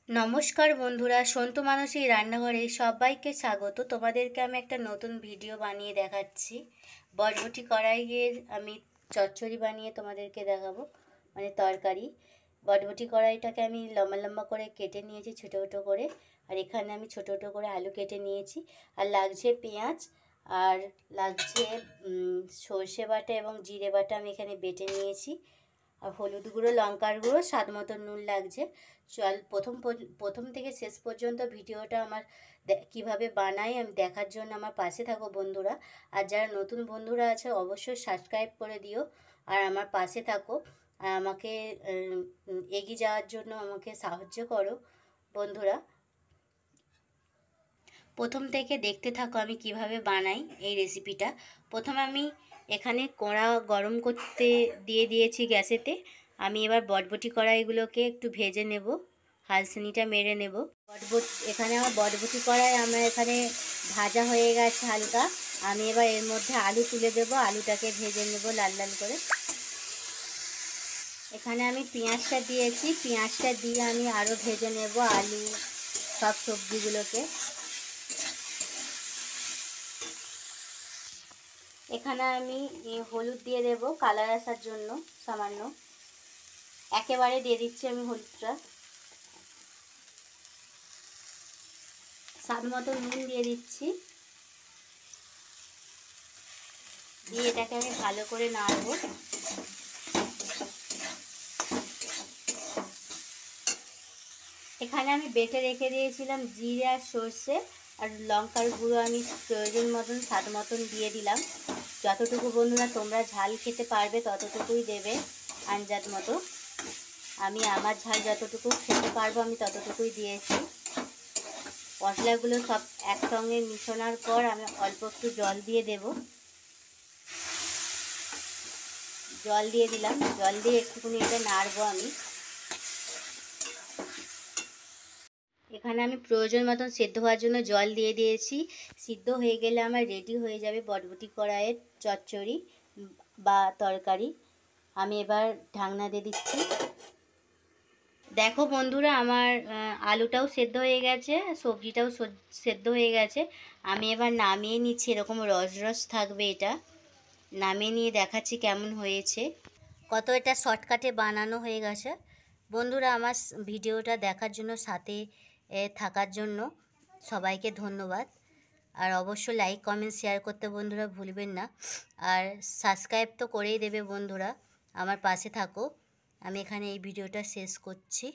নমস্কার বন্ধুরা, সন্তু মানসী রান্নাঘরে সবাইকে স্বাগত। তোমাদেরকে আমি একটা নতুন ভিডিও বানিয়ে দেখাচ্ছি। বরবটি কড়াইয়ের আমি চচ্চড়ি বানিয়ে তোমাদেরকে দেখাবো, মানে তরকারি। বরবটি কড়াইটাকে আমি লম্বা লম্বা করে কেটে নিয়েছি ছোটো ছোটো করে, আর এখানে আমি ছোটো ছোটো করে আলু কেটে নিয়েছি। আর লাগছে পেঁয়াজ, আর লাগছে সর্ষে বাটা এবং জিরে বাটা আমি এখানে বেটে নিয়েছি। আর হলুদ গুঁড়ো, লঙ্কার গুঁড়ো, স্বাদ মতো নুন লাগছে। চল প্রথম থেকে শেষ পর্যন্ত ভিডিওটা আমার কিভাবে বানাই আমি দেখার জন্য আমার পাশে থাকো বন্ধুরা। আর যারা নতুন বন্ধুরা আছে অবশ্যই সাবস্ক্রাইব করে দিও আর আমার পাশে থাকো, আর আমাকে এগিয়ে যাওয়ার জন্য আমাকে সাহায্য করো বন্ধুরা। প্রথম থেকে দেখতে থাকো আমি কিভাবে বানাই এই রেসিপিটা। প্রথমে আমি এখানে কড়া গরম করতে দিয়ে দিয়েছি গ্যাসেতে। আমি এবার বটবটি কড়াইগুলোকে একটু ভেজে নেব, হালসিনিটা মেরে নেব। এখানে আমার বটবটি কড়াই আমার এখানে ভাজা হয়ে গেছে হালকা। আমি এবার এর মধ্যে আলু তুলে দেব, আলুটাকে ভেজে নেব লাল লাল করে। এখানে আমি পেঁয়াজটা দিয়েছি, পেঁয়াজটা দিয়ে আমি আরও ভেজে নেব আলু সব সবজিগুলোকে। এখানে আমি হলুদ দিয়ে দেব কালার আসার জন্য, সামান্য একেবারে দিয়ে দিচ্ছি আমি হলুদটা। স্বাদ মতো নুন দিয়ে দিচ্ছি, দিয়ে এটাকে আমি ভালো করে নাড়বো। এখানে আমি বেটে রেখে দিয়েছিলাম জিরে আর সর্ষে আর লঙ্কার গুঁড়ো, আমি প্রয়োজন মতন স্বাদ মতন দিয়ে দিলাম। যতটুকু বন্ধুরা তোমরা ঝাল খেতে পারবে ততটুকুই দেবে আন্দাজ মতো। আমি আমার ঝাল যতটুকু খেতে পারবো আমি ততটুকুই দিয়েছি। মশলাগুলো সব একসঙ্গে মিশানোর পর আমি অল্প একটু জল দিয়ে দেব। জল দিয়ে দিলাম, জল দিয়ে একটুখানি এটা নাড়বো আমি। এখানে আমি প্রয়োজন মতন সেদ্ধ হওয়ার জন্য জল দিয়ে দিয়েছি। সিদ্ধ হয়ে গেলে আমার রেডি হয়ে যাবে বটবটি কড়াইয়ের চচ্চড়ি বা তরকারি। আমি এবার ঢাকনা দিয়ে দিচ্ছি। দেখো বন্ধুরা, আমার আলুটাও সেদ্ধ হয়ে গেছে, সবজিটাও সেদ্ধ হয়ে গেছে। আমি এবার নামিয়ে নিচ্ছি, এরকম রস রস থাকবে এটা। নামিয়ে নিয়ে দেখাচ্ছি কেমন হয়েছে। কত এটা শর্টকাটে বানানো হয়ে গেছে বন্ধুরা। আমার ভিডিওটা দেখার জন্য, সাথে থাকার জন্য সবাইকে ধন্যবাদ। আর অবশ্যই লাইক কমেন্ট শেয়ার করতে বন্ধুরা ভুলবেন না। আর সাবস্ক্রাইব তো করেই দেবে বন্ধুরা, আমার পাশে থাকো। আমি এখানে এই ভিডিওটা শেষ করছি।